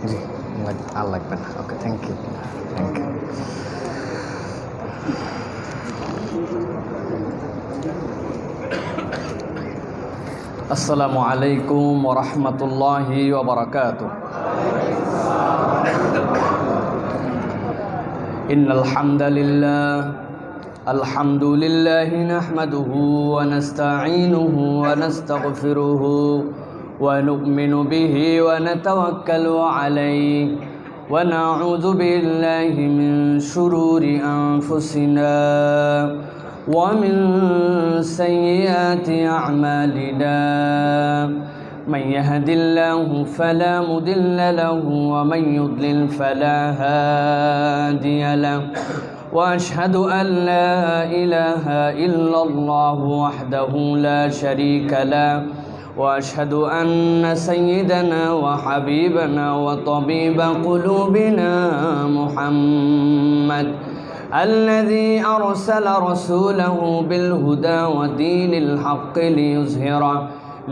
জি, আর লাগবে না। Okay, thank you. Thank you. আসসালামু আলাইকুম ওয়া রাহমাতুল্লাহি ওয়া বারাকাতুহু। ইন্নাল হামদালিল্লাহ আলহামদুলিল্লাহি নাহমাদুহু ওয়া নাস্তাঈনুহু ওয়া নাস্তাগফিরুহু ওয়া নু'মিনু বিহি ওয়া নাতাওয়াক্কালু আলাইহি ওয়া নাউযু বিল্লাহি মিন শুরুরি আনফুসিনা ওয়া মিন সাইয়্যাতি আ'মালিনা من يهد الله فلا مضل له ومن يضلل فلا هادي له وأشهد أن لا إله إلا الله وحده لا شريك له وأشهد أن سيدنا وحبيبنا وطبيب قلوبنا محمد الذي أرسل رسوله بالهدى ودين الحق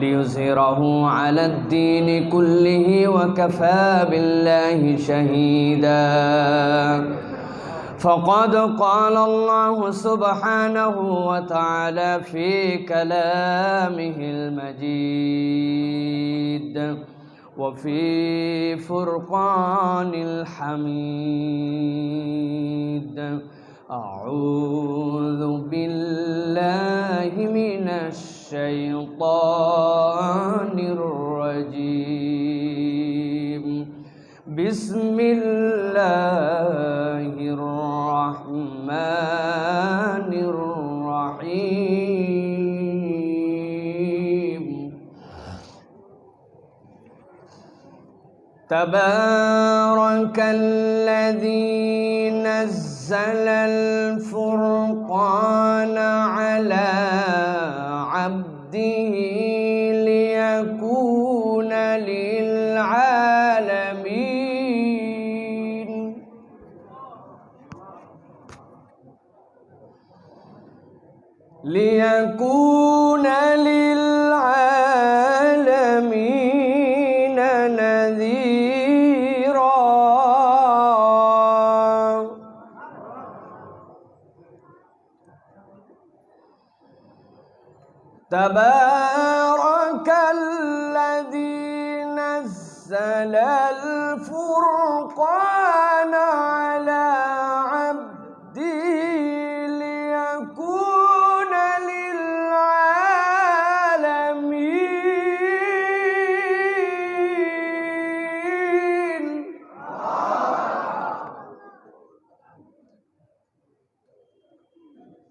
ليظهره على الدين كله وكفى بالله شهيدا فقد قال الله سبحانه وتعالى في كلامه المجيد وفي فرقان الحميد أعوذ بالله من الشيطان الرجيم بسم الله الرحمن الرحيم تبارك الذي نزل الفرقان على عبده ليكون للعالمين نذيرا تبارك الذي نزل الفرقان على عبده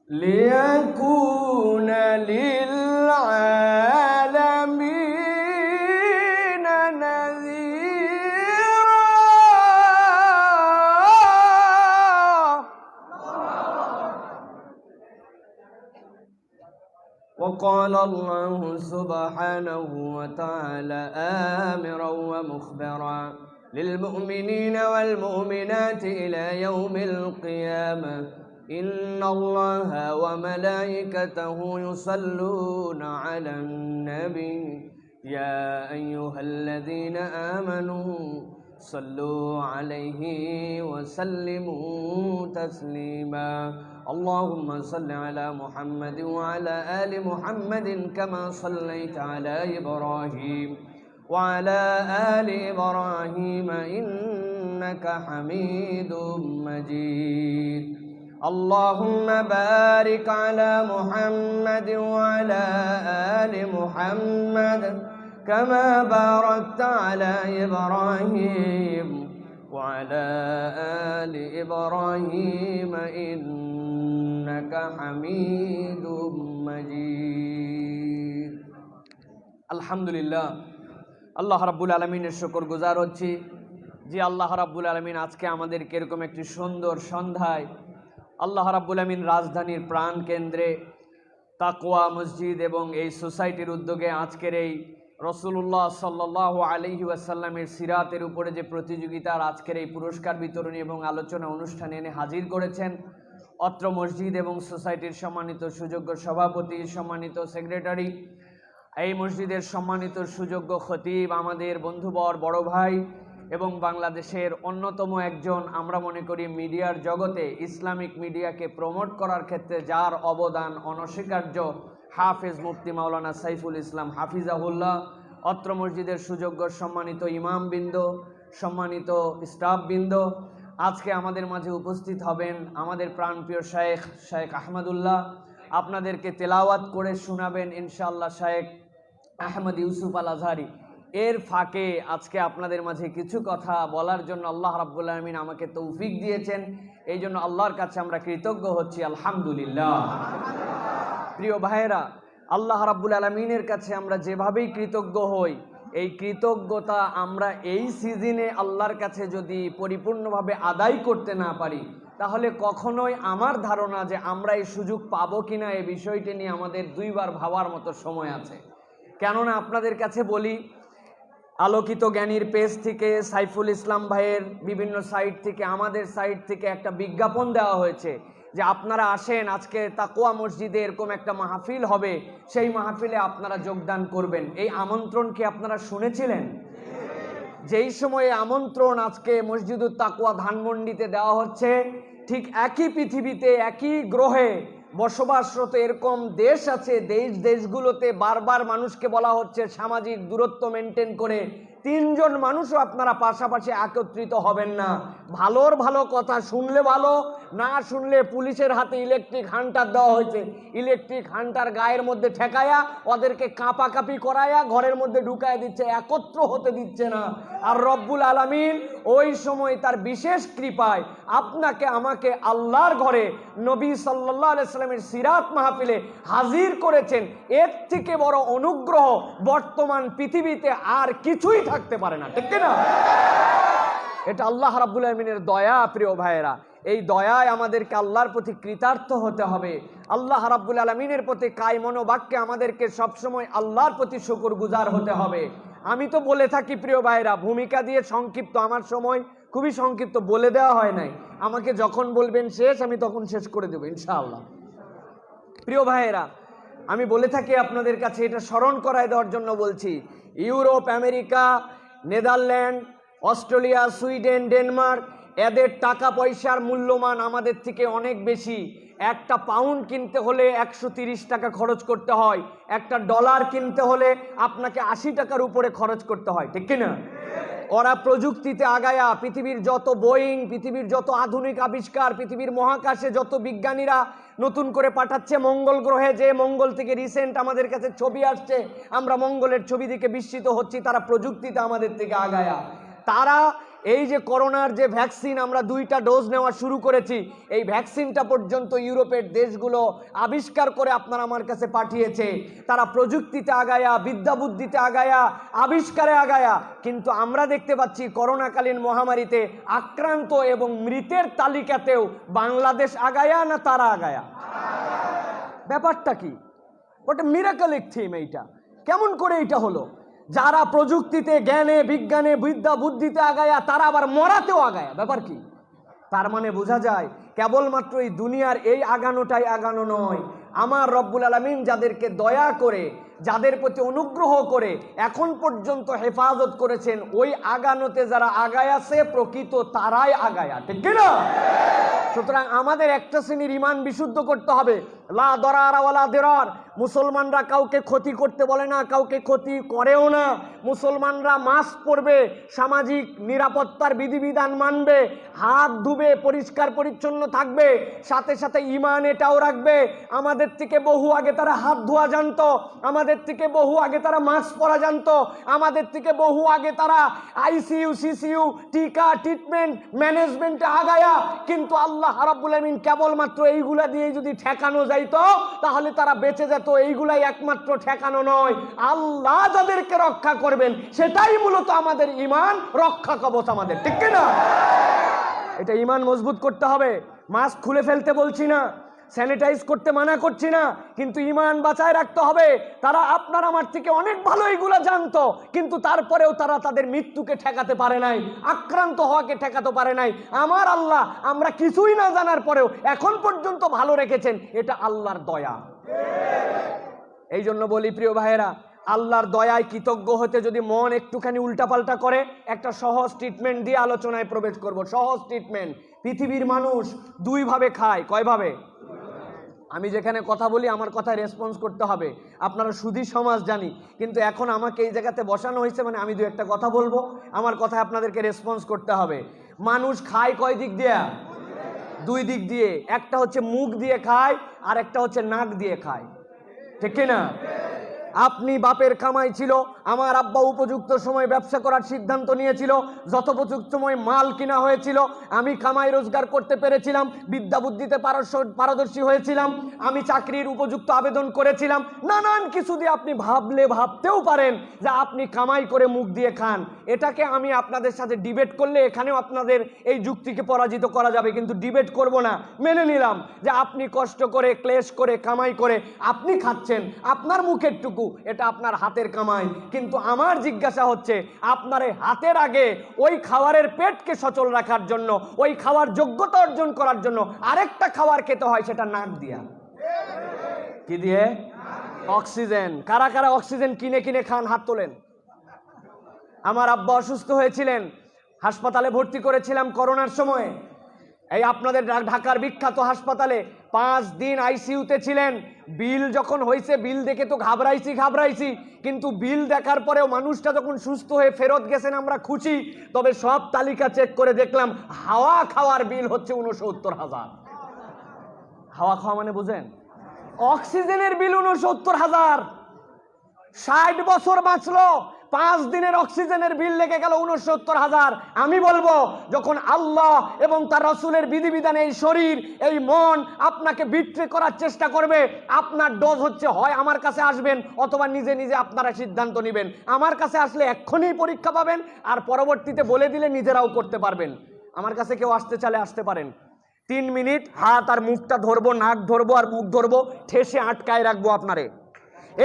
ليكون للعالمين نذيرا وقال الله سبحانه وتعالى آمرا ومخبرا للمؤمنين والمؤمنات إلى يوم القيامة إن الله وملائكته يصلون على النبي يا أيها الذين آمنوا صلوا عليه وسلموا تسليما اللهم صل على محمد وعلى آل محمد كما صليت على إبراهيم وعلى آل إبراهيم إنك حميد مجيد اللهم بارك على محمد وعلى آل محمد كما باركت على إبراهيم وعلى آل إبراهيم إنك حميد مجيد الحمد لله আল্লাহ রাব্বুল আলামিনের শুকর গুজার হচ্ছি যে আল্লাহ রাব্বুল আলামিন আজকে আমাদেরকে এরকম একটি সুন্দর সন্ধ্যায় আল্লাহ রাব্বুল আলামিন রাজধানীর প্রাণ কেন্দ্রে তাকওয়া মসজিদ এবং এই সোসাইটির উদ্যোগে আজকের এই রাসূলুল্লাহ সাল্লাল্লাহু আলাইহি ওয়াসাল্লামের সিরাতের উপরে যে প্রতিযোগিতার আজকের এই পুরস্কার বিতরণী এবং আলোচনা অনুষ্ঠানে এনে হাজির করেছেন অত্র মসজিদ এবং সোসাইটির সম্মানিত সুযোগ্য সভাপতি, সম্মানিত সেক্রেটারি, এই মসজিদের সম্মানিত সুযোগ্য খতিব, আমাদের বন্ধুবর বড় ভাই এবং বাংলাদেশের অন্যতম একজন, আমরা মনে করি মিডিয়ার জগতে ইসলামিক মিডিয়াকে প্রমোট করার ক্ষেত্রে যার অবদান অনস্বীকার্য, হাফেজ মুফতি মাওলানা সাইফুল ইসলাম হাফিজাহুল্লাহ। অত্র মসজিদের সুযোগ্য সম্মানিত ইমামবৃন্দ, সম্মানিত স্টাফবৃন্দ, আজকে আমাদের মাঝে উপস্থিত হবেন আমাদের প্রাণপ্রিয় শেখ আহমদুল্লাহ। আপনাদেরকে তেলাওয়াত করে শোনাবেন ইনশাআল্লাহ শেখ আহমদ ইউসুফ আল আজহারি। এর ফাঁকে আজকে আপনাদের মাঝে কিছু কথা বলার জন্য আল্লাহ রাব্বুল আলামিন আমাকে তৌফিক দিয়েছেন, এই জন্য আল্লাহর কাছে আমরা কৃতজ্ঞ হচ্ছি, আলহামদুলিল্লাহ। প্রিয় ভাইয়েরা, আল্লাহ রাব্বুল আলামিনের কাছে আমরা যেভাবেই কৃতজ্ঞ হই, এই কৃতজ্ঞতা আমরা এই সিজনে আল্লাহর কাছে যদি পরিপূর্ণভাবে আদায় করতে না পারি, তাহলে কখনোই আমার ধারণা যে আমরা এই সুযোগ পাবো কিনা এই বিষয়টি নিয়ে আমাদের দুইবার ভাবার মতো সময় আছে। কেননা আপনাদের কাছে বলি, আলোকিত জ্ঞানীর পেজ থেকে, সাইফুল ইসলাম ভাইয়ের বিভিন্ন সাইট থেকে, আমাদের সাইট থেকে একটা বিজ্ঞাপন দেওয়া হয়েছে যে আপনারা আসেন, আজকে তাকওয়া মসজিদে এরকম একটা মাহফিল হবে, সেই মাহফিলে আপনারা যোগদান করবেন। এই আমন্ত্রণ কি আপনারা শুনেছিলেন? যেই সময়ে আমন্ত্রণ আজকে মসজিদুত তাকওয়া ধানমন্ডিতে দেওয়া হচ্ছে, ঠিক একই পৃথিবীতে একই গ্রহে বসবাসরত এরকম দেশ আছে, দেশগুলোতে বারবার মানুষকে বলা হচ্ছে সামাজিক দূরত্ব মেনটেন করে 3 জন মানুষও আপনারা পাশাপাশি একত্রিত হবেন না। ভালোর ভালো কথা শুনলে ভালো, না শুনলে পুলিশের হাতে ইলেকট্রিক হান্টার দেওয়া হয়েছে, ইলেকট্রিক হান্টার গায়ের মধ্যে ঠেকায়া ওদেরকে কাঁপাকাঁপি করায়া ঘরের মধ্যে ঢুকায় দিচ্ছে, একত্র হতে দিচ্ছে না। আর রব্বুল আলামিন ওই সময় তার বিশেষ কৃপায় আপনাকে আমাকে আল্লাহর ঘরে নবী সাল্লাল্লাহু আলাইহি সাল্লামের সিরাত মাহফিলে হাজির করেছেন। এর থেকে বড় অনুগ্রহ বর্তমান পৃথিবীতে আর কিছুই থাকতে পারে না, ঠিক না? এটা আল্লাহ রাব্বুল আলামিনের দয়া। প্রিয় ভাইয়েরা, এই দয়ায় আমাদেরকে আল্লাহর প্রতি কৃতার্থ হতে হবে। আল্লাহ রাব্বুল আলামিনের প্রতি কায়মনোবাক্যে আমাদেরকে সবসময় আল্লাহর প্রতি শুকরগুজার হতে হবে। আমি তো বলে থাকি প্রিয় ভাইয়েরা, ভূমিকা দিয়ে সংক্ষিপ্ত, আমার সময় খুবই সংক্ষিপ্ত, বলে দেওয়া হয় নাই। আমাকে যখন বলবেন শেষ, আমি তখন শেষ করে দেবো ইনশাআল্লাহ। প্রিয় ভাইয়েরা, আমি বলে থাকি আপনাদের কাছে, এটা স্মরণ করায় দেওয়ার জন্য বলছি, Europe, America, Netherland, Australia, Sweden, Denmark, এদের টাকা পয়সার মূল্যমান আমাদের থেকে অনেক বেশি। একটা পাউন্ড কিনতে হলে 130 টাকা খরচ করতে হয়, একটা ডলার কিনতে হলে আপনাকে 80 টাকার উপরে খরচ করতে হয়, ঠিক কিনা? ওরা প্রযুক্তিতে আগায়া, পৃথিবীর যত বোয়িং, পৃথিবীর যত আধুনিক আবিষ্কার, পৃথিবীর মহাকাশে যত বিজ্ঞানীরা নতুন করে পাঠাচ্ছে মঙ্গল গ্রহে, যে মঙ্গল থেকে রিসেন্ট আমাদের কাছে ছবি আসছে, আমরা মঙ্গলের ছবি দিকে বিস্মিত হচ্ছি, তারা প্রযুক্তিতে আমাদের থেকে আগায়া। তারা এই যে করোনার যে ভ্যাকসিন আমরা 2টা ডোজ নেওয়া শুরু করেছি, এই ভ্যাকসিনটা পর্যন্ত ইউরোপের দেশগুলো আবিষ্কার করে আপনার আমার কাছে পাঠিয়েছে। তারা প্রযুক্তিতে আগায়া, বিদ্যা বুদ্ধিতে আগায়া, আবিষ্কারে আগায়া। কিন্তু আমরা দেখতে পাচ্ছি করোনাকালীন মহামারীতে আক্রান্ত এবং মৃতের তালিকাতেও বাংলাদেশ আগায়া না তারা আগায়া? ব্যাপারটা কি? ওটা মিরাকলিক থিম। এইটা কেমন করে এইটা হলো? যারা প্রযুক্তিতে, জ্ঞানে, বিজ্ঞানে, বিদ্যা বুদ্ধিতে আগায়া, তারা আবার মরাতেও আগায়া। ব্যাপার কি? তার মানে বোঝা যায় কেবলমাত্র এই দুনিয়ার এই আগানোটাই আগানো নয়। আমার রব্বুল আলামিন যাদেরকে দয়া করে, যাদের প্রতি অনুগ্রহ করে এখন পর্যন্ত হেফাজত করেছেন, ওই আগানোতে যারা আগায় আছে প্রকৃত তারাই আগায়া, ঠিক কিনা? সুতরাং আমাদের একটা শ্রেণীর ইমান বিশুদ্ধ করতে হবে। লা দরার ওয়ালা দিরার। মুসলমানরা কাউকে ক্ষতি করতে বলে না, কাউকে ক্ষতি করেও না। মুসলমানরা মাস্ক পরবে, সামাজিক নিরাপত্তার বিধিবিধান মানবে, হাত ধুবে, পরিষ্কার পরিচ্ছন্ন থাকবে, সাথে সাথে ঈমান এটাও রাখবে। আমাদের থেকে বহু আগে তারা হাত ধোয়া জানতো, আমাদের থেকে বহু আগে তারা মাস্ক পরা জানতো, আমাদের থেকে বহু আগে তারা আইসিইউ, সিসিইউ, টিকা, ট্রিটমেন্ট, ম্যানেজমেন্টে আগায়া। কিন্তু আল্লাহ রাব্বুল আলামিন কেবলমাত্র এইগুলা দিয়ে যদি ঠেকানো যাইতো, তাহলে তারা বেঁচে যেত। এইগুলাই একমাত্র ঠেকানো নয়, আল্লাহ যাদেরকে রক্ষা করবেন সেটাই মূলত আমাদের ঈমান রক্ষা কবচ আমাদের, ঠিক কিনা? এটা ঈমান মজবুত করতে হবে। মাস্ক খুলে ফেলতে বলছি না, স্যানিটাইজ করতে মানা করছি না, কিন্তু ঈমান বাঁচায় রাখতে হবে। তারা আপনার আমার থেকে অনেক ভালো এইগুলা জানতো, কিন্তু তারপরেও তারা তাদের মৃত্যুকে ঠেকাতে পারে নাই, আক্রান্ত হওয়াকে ঠেকাতে পারে নাই। আমার আল্লাহ আমরা কিছুই না জানার পরেও এখন পর্যন্ত ভালো রেখেছেন, এটা আল্লাহর দয়া। এই জন্য বলি প্রিয় ভাইয়েরা, আল্লাহর দয়ায় কৃতজ্ঞ হতে যদি মন একটুখানি উল্টাপাল্টা করে, একটা সহজ ট্রিটমেন্ট দিয়ে আলোচনায় প্রবেশ করব। সহজ ট্রিটমেন্ট। পৃথিবীর মানুষ দুইভাবে খায়। কয়ভাবে? আমি যেখানে কথা বলি আমার কথায় রেসপন্স করতে হবে। আপনারা সুধী সমাজ জানি, কিন্তু এখন আমাকে এই জায়গাতে বসানো হয়েছে মানে আমি দু একটা কথা বলবো, আমার কথায় আপনাদেরকে রেসপন্স করতে হবে। মানুষ খায় কয় দিক দিয়ে? দুই দিক দিয়ে। একটা হচ্ছে মুখ দিয়ে খায়, আর একটা হচ্ছে নাক দিয়ে খায়। ঠিক কিনা? আপনি বাপের কামাই ছিল, আমার আব্বা উপযুক্ত সময় ব্যবসা করার সিদ্ধান্ত নিয়েছিল, যথোপযুক্ত সময় মাল কিনা হয়েছিল, আমি কামাই রোজগার করতে পেরেছিলাম, বিদ্যা বুদ্ধিতে পারদর্শী হয়েছিলাম, আমি চাকরির উপযুক্ত আবেদন করেছিলাম, নানান কিছু দিয়ে আপনি ভাবতেও পারেন যে আপনি কামাই করে মুখ দিয়ে খান। এটাকে আমি আপনাদের সাথে ডিবেট করলে এখানেও আপনাদের এই যুক্তিকে পরাজিত করা যাবে, কিন্তু ডিবেট করব না। মেনে নিলাম যে আপনি কষ্ট করে ক্লেশ করে কামাই করে আপনি খাচ্ছেন, আপনার মুখের টুকু এটা আপনার হাতের কামাই। কিন্তু আমার জিজ্ঞাসা হচ্ছে, আপনার এই হাতের আগে ওই খাবারের পেটকে সচল রাখার জন্য, ওই খাওয়ার যোগ্যতা অর্জন করার জন্য আরেকটা খাবার খেতে হয়, সেটা নাক দিয়া। কি দিয়ে? অক্সিজেন। কারা কারা অক্সিজেন কিনে কিনে খান? হাত তোলেন। আমার আব্বা অসুস্থ হয়েছিলেন, হাসপাতালে ভর্তি করেছিলাম করোনার সময়। এই আপনাদের ঢাকার বিখ্যাত হাসপাতালে 5 দিন আইসিইউতে ছিলেন। বিল যখন হয়েছে, বিল দেখে তো ঘাবড়াইছি, কিন্তু বিল দেখার পরেও মানুষটা যখন সুস্থ হয়ে ফেরত গেছেন আমরা খুশি। তবে সব তালিকা চেক করে দেখলাম হাওয়া খাওয়ার বিল হচ্ছে 69,000। হাওয়া খাওয়া মানে বুঝেন? অক্সিজেনের বিল 69,000। 60 বছর বাঁচলো, 5 দিনের অক্সিজেনের বিল লেগে গেল 69,000। আমি বলবো, যখন আল্লাহ এবং তার রাসূলের বিধিবিধানে এই শরীর, এই মন আপনাকে বিট্রে করার চেষ্টা করবে, আপনার ডোজ হচ্ছে হয় আমার কাছে আসবেন অথবা নিজে নিজে আপনারা সিদ্ধান্ত নেবেন। আমার কাছে আসলে এক্ষুনি পরীক্ষা পাবেন, আর পরবর্তীতে বলে দিলে নিজেরাও করতে পারবেন। আমার কাছে কেউ আসতে চাইলে আসতে পারেন। 3 মিনিট হাত আর মুখটা ধরবো, নাক ধরবো আর মুখ ধরবো, ঠেসে আটকায় রাখবো আপনারে।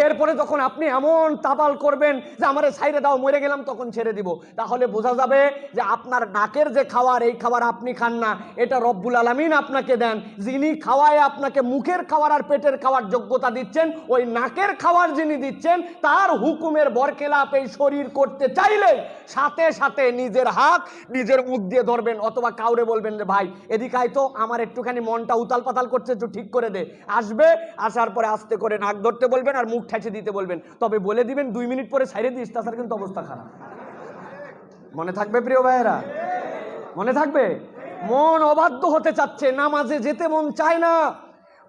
এরপরে যখন আপনি এমন তাবাল করবেন যে আমারে ছাইরে দাও, মরে গেলাম, তখন ছেড়ে দিব। তাহলে বোঝা যাবে যে আপনার নাকের যে খাবার, এই খাবার আপনি খান না, এটা রব্বুল আলামিন আপনাকে দেন। যিনি খাওয়ায় আপনাকে মুখের খাবার আর পেটের খাওয়ার যোগ্যতা দিচ্ছেন, ওই নাকের খাবার যিনি দিচ্ছেন, তার হুকুমের বরখেলাপ এই শরীর করতে চাইলে সাথে সাথে নিজের হাত নিজের মুখ দিয়ে ধরবেন, অথবা কাউরে বলবেন যে ভাই এদিকে আয় তো, আমার একটুখানি মনটা উতাল পাতাল করছে, একটু ঠিক করে দে। আসবে, আসার পরে আস্তে করে নাক ধরতে বলবেন আর মুখ ঠেচে দিতে বলবেন। তবে বলে দিবেন 2 মিনিট পরে ছাইরে দিস, তাছাড়া কিন্তু অবস্থা খারাপ। মনে থাকবে প্রিয় ভাইয়েরা? মনে থাকবে? মন অবাধ্য হতে চাচ্ছে, নামাজে যেতে মন চায় না,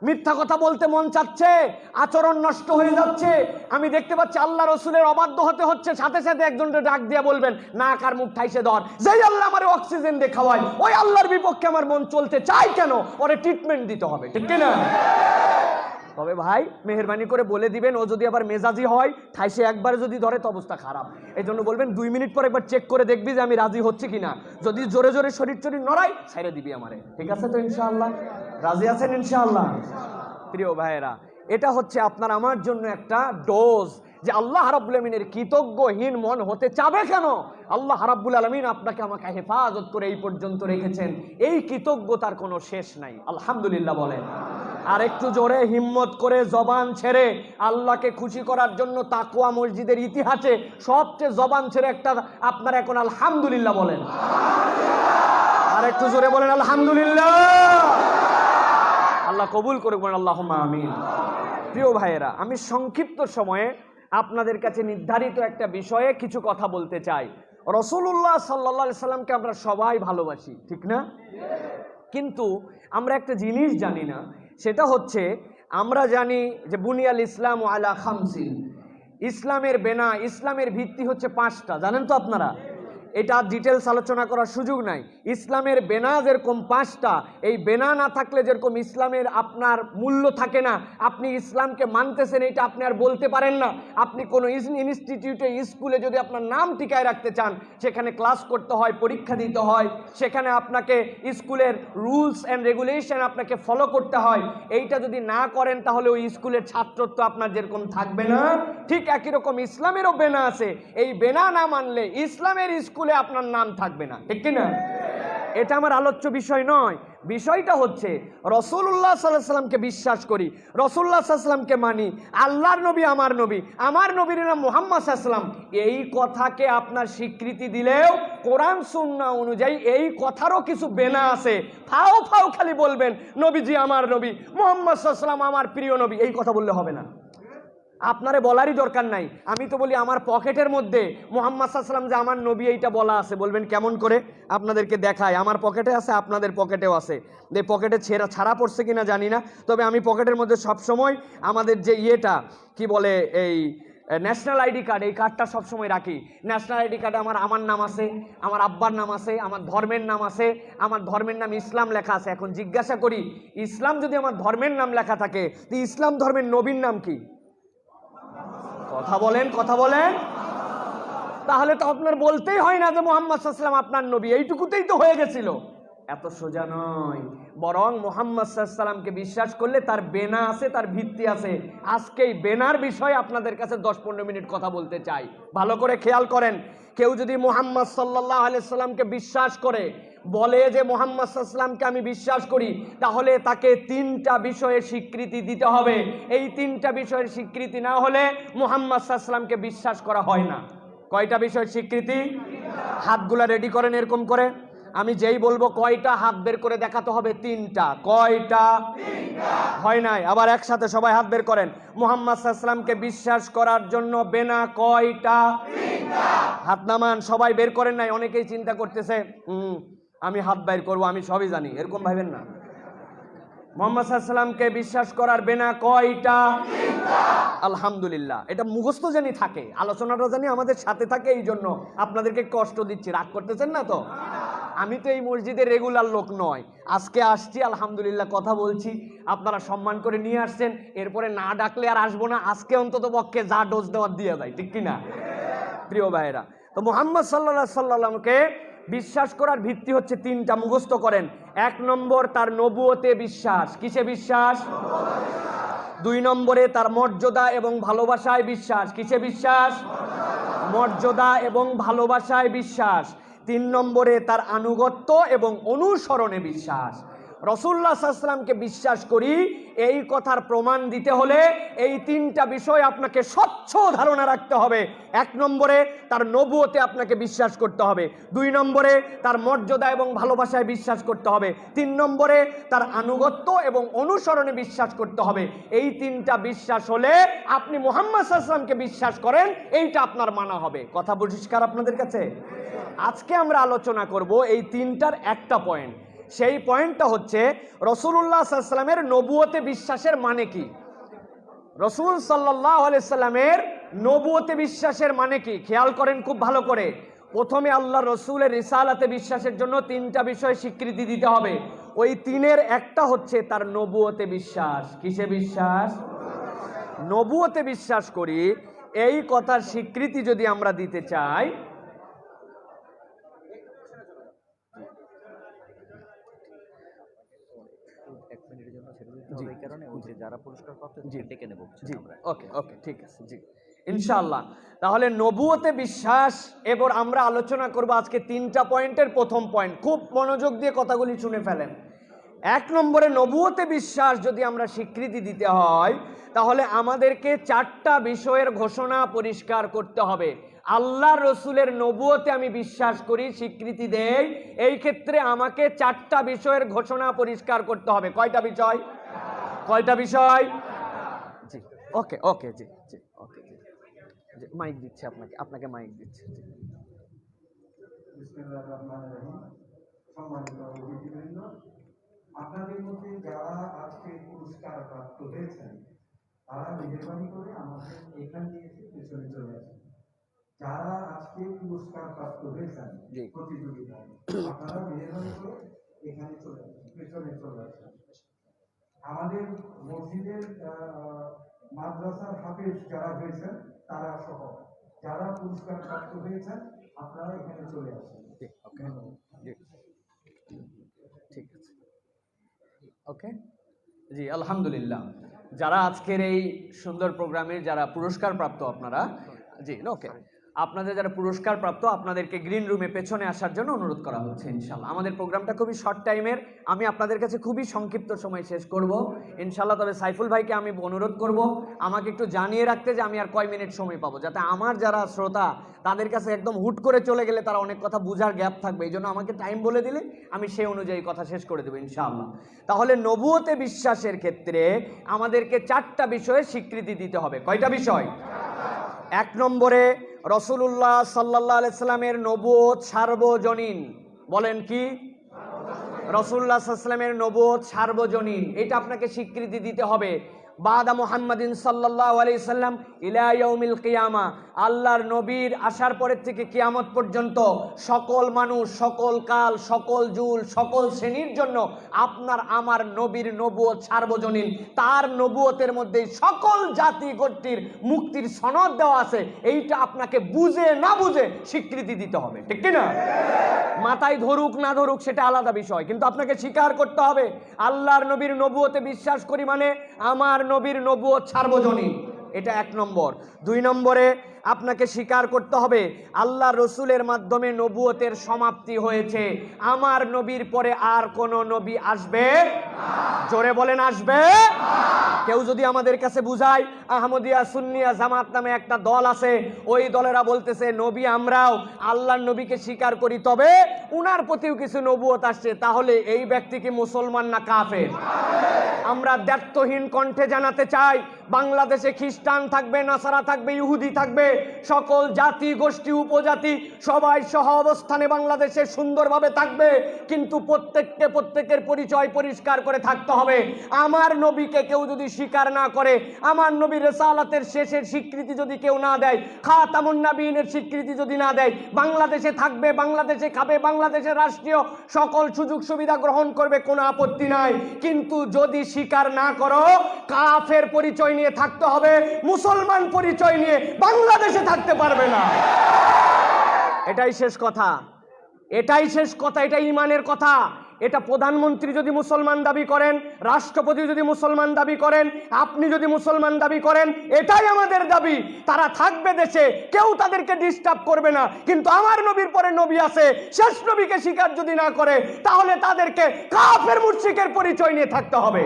মিথ্যা কথা বলতে মন চাচ্ছে, আচরণ নষ্ট হয়ে যাচ্ছে। আমি দেখতে পাচ্ছি আল্লাহ রসুলের অবাধ্য হতে হচ্ছে, সাথে সাথে একজনকে ডাক দিয়ে বলবেন নাক আর মুখ ঠাইসে ধর। যেই আল্লাহ আমার অক্সিজেন দিয়ে খাওয়ায়, ওই আল্লাহর বিপক্ষে আমার মন চলতে চায় কেন? ওরে ট্রিটমেন্ট দিতে হবে, ঠিক কিনা? তবে ভাই মেহেরবানি করে বলে দিবেন, ও যদি আবার মেজাজি হয়, ঠাইসে একবার যদি ধরে তো অবস্থা খারাপ। এই জন্য বলবেন 2 মিনিট পর একবার চেক করে দেখবি যে আমি রাজি হচ্ছি কিনা। যদি জোরে জোরে শরীর নড়াই, ছেড়ে দিবি আমারে। ঠিক আছে তো ইনশাআল্লাহ? রাজি আছেন ইনশাআল্লাহ? প্রিয় ভাইয়েরা, এটা হচ্ছে আপনার আমার জন্য একটা ডোজ যে আল্লাহ রাব্বুল আলামিনের কৃতজ্ঞহীন মন হতে চাবে কেন? আল্লাহ রাব্বুল আলামিন আপনাকে আমাকে হেফাজত করে এই পর্যন্ত রেখেছেন, এই কৃতজ্ঞতার কোনো শেষ নাই। আলহামদুলিল্লাহ বলেন। আর একটু জোরে হিম্মত করে জবান ছেড়ে আল্লাহকে খুশি করার জন্য তাকওয়া মসজিদের ইতিহাসে সবচেয়ে জবান ছেড়ে একটা আপনারা এখন আলহামদুলিল্লাহ বলেন। আর একটু জোরে বলেন আলহামদুলিল্লাহ। আল্লাহ কবুল করুক, বলেন আল্লাহুম্মা আমিন। প্রিয় ভাইয়েরা, আমি সংক্ষিপ্ত সময়ে আপনাদের কাছে নির্ধারিত একটা বিষয়ে কিছু কথা বলতে চাই। রাসূলুল্লাহ সাল্লাল্লাহু আলাইহি সাল্লামকে আমরা সবাই ভালোবাসি, ঠিক না? কিন্তু আমরা একটা জিনিস জানি না, সেটা হচ্ছে আমরা জানি যে বুনিয়াল ইসলাম আলা খামসিন, ইসলামের বেনা, ইসলামের ভিত্তি হচ্ছে 5টা। জানেন তো আপনারা? এটা ডিটেলস আলোচনা করার সুযোগ নাই। ইসলামের বেনা যেরকম 5টা, এই বেনা না থাকলে যেরকম ইসলামের আপনার মূল্য থাকে না, আপনি ইসলামকে মানতেছেন এটা আপনি আর বলতে পারেন না। আপনি কোনো ইনস্টিটিউটে, স্কুলে যদি আপনার নাম টিকায় রাখতে চান, সেখানে ক্লাস করতে হয়, পরীক্ষা দিতে হয়, সেখানে আপনাকে স্কুলের রুলস অ্যান্ড রেগুলেশন আপনাকে ফলো করতে হয়। এইটা যদি না করেন তাহলে ওই স্কুলের ছাত্রত্ব আপনার যেরকম থাকবে না, ঠিক একই রকম ইসলামেরও বেনা আছে। এই বেনা না মানলে ইসলামের স্কুলে আপনার নাম থাকবে না, ঠিক কিনা? এটা আমার আলোচ্য বিষয় নয়। বিষয়টা হচ্ছে রাসূলুল্লাহ সাল্লাল্লাহু আলাইহি সাল্লামকে বিশ্বাস করি, রাসূলুল্লাহ সাল্লাল্লাহু আলাইহি সাল্লামকে মানি, আল্লাহর নবী আমার নবী, আমার নবীর নাম মুহাম্মদ সাল্লাল্লাহু আলাইহি সাল্লাম, এই কথাকে আপনার স্বীকৃতি দিলেও কোরআন সুন্নাহ অনুযায়ী এই কথারও কিছু বেনা আছে। ফাও ফাও খালি বলবেন নবীজি আমার নবী, মুহাম্মদ সাল্লাল্লাহু আলাইহি সাল্লাম আমার প্রিয় নবী, এই কথা বললে হবে না। আপনারে বলারই দরকার নাই। আমি তো বলি আমার পকেটের মধ্যে মুহাম্মদ সাল্লাল্লাহু আলাইহি সাল্লাম যে আমার নবী এইটা বলা আছে। বলবেন কেমন করে? আপনাদেরকে দেখায়, আমার পকেটে আছে, আপনাদের পকেটেও আছে। এই পকেটে ছাড়া পড়ছে কিনা জানি না, তবে আমি পকেটের মধ্যে সবসময় আমাদের যে ইয়েটা কি বলে এই ন্যাশনাল আইডি কার্ড, এই কার্ডটা সবসময় রাখি। ন্যাশনাল আইডি কার্ডে আমার নাম আছে, আমার আব্বার নাম আছে, আমার ধর্মের নাম আছে, আমার ধর্মের নাম ইসলাম লেখা আছে। এখন জিজ্ঞাসা করি, ইসলাম যদি আমার ধর্মের নাম লেখা থাকে, তো ইসলাম ধর্মের নবীর নাম কি? কথা বলেন, কথা বলেন। তাহলে তো আপনার বলতেই হয় না যে মুহাম্মদ সাল্লাল্লাহু আলাইহি সাল্লাম আপনার নবী, এইটুকুতেই তো হয়ে গেছিল। এত সোজা নয়, বরং মুহাম্মদ সাল্লাল্লাহু আলাইহি সাল্লামকে বিশ্বাস করলে তার বেনা আছে, তার ভিত্তি আছে। আজকে এই বেনার বিষয়ে আপনাদের কাছে 10-15 মিনিট কথা বলতে চাই। ভালো করে খেয়াল করেন, কেউ যদি মুহাম্মদ সাল্লাল্লাহু আলাইহি সাল্লামকে বিশ্বাস করে, বলে যে মুহাম্মদ সাল্লাল্লাহু আলাইহি সাল্লামকে আমি বিশ্বাস করি, তাহলে তাকে 3টা বিষয়ে স্বীকৃতি দিতে হবে। এই 3টা বিষয়ের স্বীকৃতি না হলে মুহাম্মদ সাল্লাল্লাহু আলাইহি সাল্লামকে বিশ্বাস করা হয় না। কয়টা বিষয়ের স্বীকৃতি? হাতগুলা রেডি করেন এরকম করে, আমি যেই বলবো কয়টা হাত বের করে দেখাতে হবে। 3টা। কয়টা? 3টা। হয় নাই? আবার একসাথে সবাই হাত বের করেন। মুহাম্মদ সাল্লাল্লাহু আলাইহি সাল্লামকে বিশ্বাস করার জন্য বেনা কয়টা? 3টা। হাত নামান, সবাই বের করেন নাই। অনেকেই চিন্তা করতেছে আমি হাত বের করবো, আমি সবই জানি, এরকম ভাবেন না। মুহাম্মদ সাল্লাল্লাহু আলাইহি সাল্লামকে বিশ্বাস করার বেনা কয়টা? 3টা। আলহামদুলিল্লাহ, এটা মুখস্থ জানি থাকে, আলোচনাটা জানি আমাদের সাথে থাকে, এই জন্য আপনাদেরকে কষ্ট দিচ্ছি, রাগ করতেছেন না তো? আমি তো এই মসজিদের রেগুলার লোক নয়, আজকে আসছি, আলহামদুলিল্লাহ কথা বলছি, আপনারা সম্মান করে নিয়ে আসছেন, এরপরে না ডাকলে আর আসবো না। আজকে অন্তত পক্ষে যা ডোজ দেওয়ার দিয়ে যায়, ঠিক কিনা প্রিয় ভাইয়েরা? তো মুহাম্মদ সাল্লাল্লাহু আলাইহি সাল্লামকে বিশ্বাস করার ভিত্তি হচ্ছে 3টা, মুখস্থ করেন। 1 নম্বর তার নবুয়তে বিশ্বাস। কিসে বিশ্বাস? 2 নম্বরে তার মর্যাদা এবং ভালোবাসায় বিশ্বাস। কিসে বিশ্বাস? মর্যাদা এবং ভালোবাসায় বিশ্বাস। 3 নম্বরে তার আনুগত্য এবং অনুসরণে বিশ্বাস। রাসূলুল্লাহ সাল্লাল্লাহু আলাইহি সাল্লামকে বিশ্বাস করি, এই কথার প্রমাণ দিতে হলে এই 3টা বিষয় আপনাকে স্বচ্ছ ধারণা রাখতে হবে। 1 নম্বরে তার নবুয়তে আপনাকে বিশ্বাস করতে হবে, 2 নম্বরে তার মর্যাদা এবং ভালোবাসায় বিশ্বাস করতে হবে, 3 নম্বরে তার আনুগত্য এবং অনুসরণে বিশ্বাস করতে হবে। এই 3টা বিশ্বাস হলে আপনি মুহাম্মদ সাল্লাল্লাহু আলাইহি সাল্লামকে বিশ্বাস করেন, এইটা আপনার মানা হবে। কথা পরিষ্কার আপনাদের কাছে? আজকে আমরা আলোচনা করব এই 3টার একটা পয়েন্ট। সেই পয়েন্টটা হচ্ছে রাসূলুল্লাহ সাল্লাল্লাহু আলাইহি সাল্লামের নবুয়তে বিশ্বাসের মানে কি। রাসূল সাল্লাল্লাহু আলাইহি সাল্লামের নবুয়তে বিশ্বাসের মানে কি? খেয়াল করেন খুব ভালো করে। প্রথমে আল্লাহর রাসূলের রিসালাতে বিশ্বাসের জন্য 3টা বিষয় স্বীকৃতি দিতে হবে। ওই 3-এর একটা হচ্ছে তার নবুয়তে বিশ্বাস। কিসে বিশ্বাস? নবুয়তে বিশ্বাস করি, এই কথার স্বীকৃতি যদি আমরা দিতে চাই, ইনশাআল্লাহ। তাহলে নবুয়তে বিশ্বাস, এবার আমরা আলোচনা করব আজকে 3টা পয়েন্টের প্রথম পয়েন্ট। খুব মনোযোগ দিয়ে কথাগুলি শুনে ফেলেন। 1 নম্বরে নবুয়তে বিশ্বাস যদি আমরা স্বীকৃতি দিতে হয়, তাহলে আমাদেরকে 4টা বিষয়ের ঘোষণা পরিষ্কার করতে হবে। আল্লাহ রসুলের নবুয়তে আমি বিশ্বাস করি, স্বীকৃতি দেই, এই ক্ষেত্রে আমাকে 4টা বিষয়ের ঘোষণা পরিষ্কার করতে হবে। কয়টা বিষয়? কয়টা বিষয়? জি, ওকে ওকে, জি জি, ওকে জি, মাইক দিচ্ছে আপনাকে, আপনাকে মাইক দিচ্ছে। বিসমিল্লাহির রহমানির রহিম। সম্মানিত অতিথিবৃন্দ, আপনাদের মধ্যে যারা আজকে পুরস্কার প্রাপ্ত হয়েছেন, তারা মেহরবানি করে আমাদের এখান থেকে পেছনে চলে আসেন। যারা আজকে পুরস্কার প্রাপ্ত হয়েছেন প্রতিযোগিতায়, আপনারা মেহরবানি করে এখানে চলে আসেন, পেছনে চলে আসেন। আমাদের মসজিদের মাদ্রাসার হাফেজ যারা হয়েছেন তারা সহ যারা পুরস্কার প্রাপ্ত হয়েছেন, আপনারা এখানে চলে আসেন। ঠিক আছে, ওকে জি, আলহামদুলিল্লাহ। যারা আজকের এই সুন্দর প্রোগ্রামের যারা পুরস্কার প্রাপ্ত আপনারা, জি ওকে, আপনাদের যারা পুরস্কার প্রাপ্ত আপনাদেরকে গ্রিন রুমে পেছনে আসার জন্য অনুরোধ করা হচ্ছে ইনশাল্লাহ। আমাদের প্রোগ্রামটা খুবই শর্ট টাইমের, আমি আপনাদের কাছে খুবই সংক্ষিপ্ত সময় শেষ করব ইনশাল্লাহ। তবে সাইফুল ভাইকে আমি অনুরোধ করব আমাকে একটু জানিয়ে রাখতে যে আমি আর কয় মিনিট সময় পাবো, যাতে আমার যারা শ্রোতা তাদের কাছে একদম হুট করে চলে গেলে তারা অনেক কথা বুঝার গ্যাপ থাকবে। এই জন্য আমাকে টাইম বলে দিলে আমি সেই অনুযায়ী কথা শেষ করে দেবো ইনশাআল্লাহ। তাহলে নবুয়তে বিশ্বাসের ক্ষেত্রে আমাদেরকে 4টা বিষয়ে স্বীকৃতি দিতে হবে। কয়টা বিষয়? 1 নম্বরে রাসূলুল্লাহ সাল্লাল্লাহু আলাইহি সাল্লামের নবুয়ত সার্বজনীন। বলেন কি? রাসূলুল্লাহ সাল্লাল্লাহু আলাইহি সাল্লামের নবুয়ত সার্বজনীন, এটা আপনাকে স্বীকৃতি দিতে হবে। বাদা মুহাম্মাদিন সাল্লাল্লাহু আলাইহি সাল্লাম ইলা ইয়াউমিল কিয়ামা, আল্লাহর নবীর আসার পরের থেকে কিয়ামত পর্যন্ত সকল মানুষ, সকল কাল, সকল যুগ, সকল শ্রেণীর জন্য আপনার আমার নবীর নবুয়ত সার্বজনীন। তার নবুয়তের মধ্যে সকল জাতি গোষ্ঠীর মুক্তির সনদ দেওয়া আছে। এইটা আপনাকে বুঝে না বুঝে স্বীকৃতি দিতে হবে, ঠিক কি না? মাথায় ধরুক না ধরুক সেটা আলাদা বিষয়, কিন্তু আপনাকে স্বীকার করতে হবে আল্লাহর নবীর নবুয়তে বিশ্বাস করি মানে আমার নবীর নবুয়ত সার্বজনীন। এটা 1 নম্বর। 2 নম্বরে আপনাকে স্বীকার করতে হবে আল্লাহ রসুলের মাধ্যমে নবুয়তের সমাপ্তি হয়েছে, আমার নবীর পরে আর কোন নবী আসবে জোরে বলেন আসবে। কেউ যদি আমাদের কাছে বুঝায় আহমদিয়া সুন্নিয়া জামাত নামে একটা দল আছে, ওই দলেরা বলতেছে নবী আমরাও আল্লাহর নবীকে স্বীকার করি, তবে উনার প্রতিও কিছু নবুয়ত আসছে, তাহলে এই ব্যক্তি কি মুসলমান না কাফের? আমরা দ্ব্যর্থহীন কণ্ঠে জানাতে চাই বাংলাদেশে খ্রিস্টান থাকবে, নাসারা থাকবে, ইহুদি থাকবে, সকল জাতি গোষ্ঠী উপজাতি সবাই সহ অবস্থানে বাংলাদেশে সুন্দরভাবে থাকবে, কিন্তু প্রত্যেকের পরিচয় পরিষ্কার করে থাকতে হবে। আমার নবীকে কেউ যদি স্বীকার না করে, আমার নবীর রিসালাতের শেষের স্বীকৃতি যদি কেউ না দেয়, খাতামুন নবীনের স্বীকৃতি যদি না দেয়, বাংলাদেশে থাকবে, বাংলাদেশে খাবে, বাংলাদেশের রাষ্ট্রীয় সকল সুযোগ সুবিধা গ্রহণ করবে, কোনো আপত্তি নাই, কিন্তু যদি স্বীকার না করো কাফের পরিচয় নিয়ে থাকতে হবে, মুসলমান পরিচয় নিয়ে বাংলাদেশে থাকতে পারবে না। এটাই শেষ কথা, এটাই শেষ কথা, এটা ঈমানের কথা। এটা প্রধানমন্ত্রী যদি মুসলমান দাবি করেন, রাষ্ট্রপতি যদি মুসলমান দাবি করেন, আপনি যদি মুসলমান দাবি করেন, এটাই আমাদের দাবি। তারা থাকবে দেশে, কেউ তাদেরকে ডিস্টার্ব করবে না, কিন্তু আমার নবীর পরে নবী আছে, শেষ নবীকে স্বীকার যদি না করে, তাহলে তাদেরকে কাফের মুশরিকের পরিচয় নিয়ে থাকতে হবে।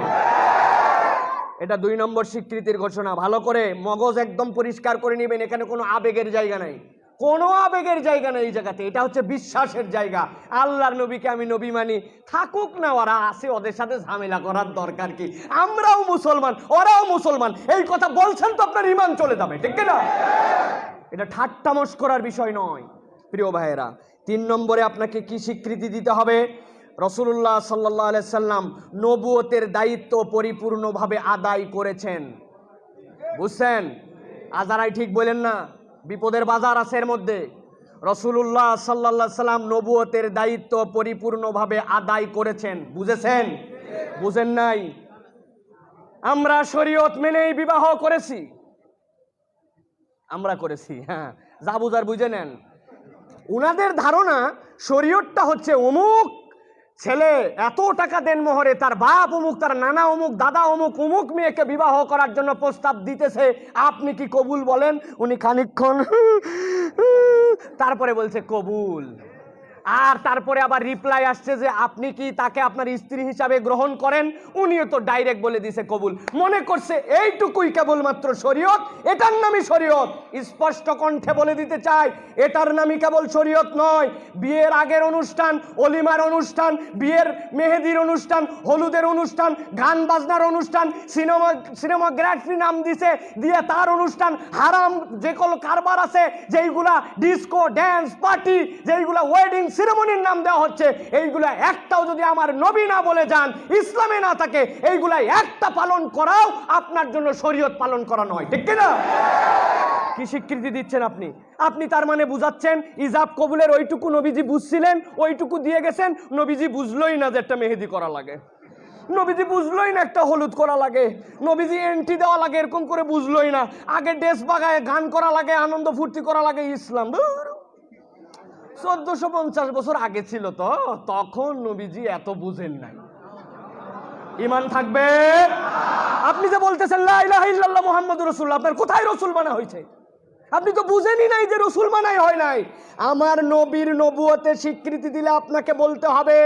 এটা 2 নম্বর স্বীকৃতির ঘোষণা। ভালো করে মগজ একদম পরিষ্কার করে নেবেন, এখানে কোনো আবেগের জায়গা নাই, কোনো আবেগের জায়গা নেই এই জায়গাতে। এটা হচ্ছে বিশ্বাসের জায়গা। আল্লাহর নবীকে আমি নবী মানি, থাকুক না ওরা আছে, ওদের সাথে ঝামেলা করার দরকার কি? আমরাও মুসলমান, ওরাও মুসলমান, এই কথা বলছেন তো আপনার ঈমান চলে যাবে, ঠিক না? এটা ঠাট্টা মশকরার বিষয় নয় প্রিয় ভাইয়েরা। 3 নম্বরে আপনাকে কি স্বীকৃতি দিতে হবে? রাসূলুল্লাহ সাল্লাল্লাহু আলাইহি সাল্লাম নবুয়তের দায়িত্ব পরিপূর্ণভাবে আদায় করেছেন। বুঝছেন? আজারাই ঠিক বলেন না, বিপদের বাজার আছে এর মধ্যে। রাসূলুল্লাহ সাল্লাল্লাহু আলাইহি সাল্লাম নবুয়তের দায়িত্ব পরিপূর্ণভাবে আদায় করেছেন। বুঝেছেন? বুঝেন নাই? আমরা শরীয়ত মেনেই বিবাহ করেছি, আমরা করেছি, হ্যাঁ, যা বুঝার বুঝে নেন। উনাদের ধারণা শরীয়তটা হচ্ছে অমুক ছেলে এত টাকা দেন মোহরে, তার বাপ অমুক, তার নানা অমুক, দাদা অমুক, অমুক মেয়েকে বিবাহ করার জন্য প্রস্তাব দিতেছে, আপনি কি কবুল বলেন? উনি খানিকক্ষণ তারপরে বলছে কবুল, আর তারপরে আবার রিপ্লাই আসছে যে আপনি কি তাকে আপনার স্ত্রী হিসাবে গ্রহণ করেন? উনিও তো ডাইরেক্ট বলে দিছে কবুল। মনে করছে এইটুকুই কেবলমাত্র শরীয়ত, এটার নামই শরীয়ত। স্পষ্ট কণ্ঠে বলে দিতে চাই, এটার নামই কেবল শরীয়ত নয়। বিয়ের আগের অনুষ্ঠান, অলিমার অনুষ্ঠান, বিয়ের মেহেদির অনুষ্ঠান, হলুদের অনুষ্ঠান, গান বাজনার অনুষ্ঠান, সিনেমাগ্রাফি নাম দিছে, দিয়ে তার অনুষ্ঠান, হারাম যেগুলো কারবার আছে, যেইগুলা ডিস্কো ড্যান্স পার্টি, যেইগুলা ওয়েডিং সিনেমনির নাম দেওয়া হচ্ছে, এইগুলা একটাও যদি আমার নবী না বলে যান, ইসলামে না থাকে, এইগুলা একটা পালন করাও আপনার জন্য শরীয়ত পালন করা নয়, ঠিক কিনা? কি স্বীকৃতি দিচ্ছেন আপনি? আপনি তার মানে বুঝাচ্ছেন ইজাব কবুলের ওইটুকু নবীজি বুঝছিলেন, ওইটুকু দিয়ে গেছেন। নবীজি বুঝলোই না যে একটা মেহেদি করা লাগে, নবীজি বুঝলোই না একটা হলুদ করা লাগে, নবীজি এন্ট্রি দেওয়া লাগে, এরকম করে বুঝলোই না। আগে ড্রেস বাগায় গান করা লাগে, আনন্দ ফুর্তি করা লাগে, ইসলাম 1450 বছর আগে ছিল, তো তখন নবীজি এত বুঝেন নাই। ঈমান থাকবে। আপনি যে বলতেছেন লা ইলাহা ইল্লাল্লাহ মুহাম্মাদুর রাসূলুল্লাহ, আপনার কোথায় রাসূল বানা হয়েছে? আপনি তো বুঝেনই নাই যে রসুল মানাই হয় নাই। আমার নবীর নবুয়তের স্বীকৃতি দিলে আপনাকে বলতে হবে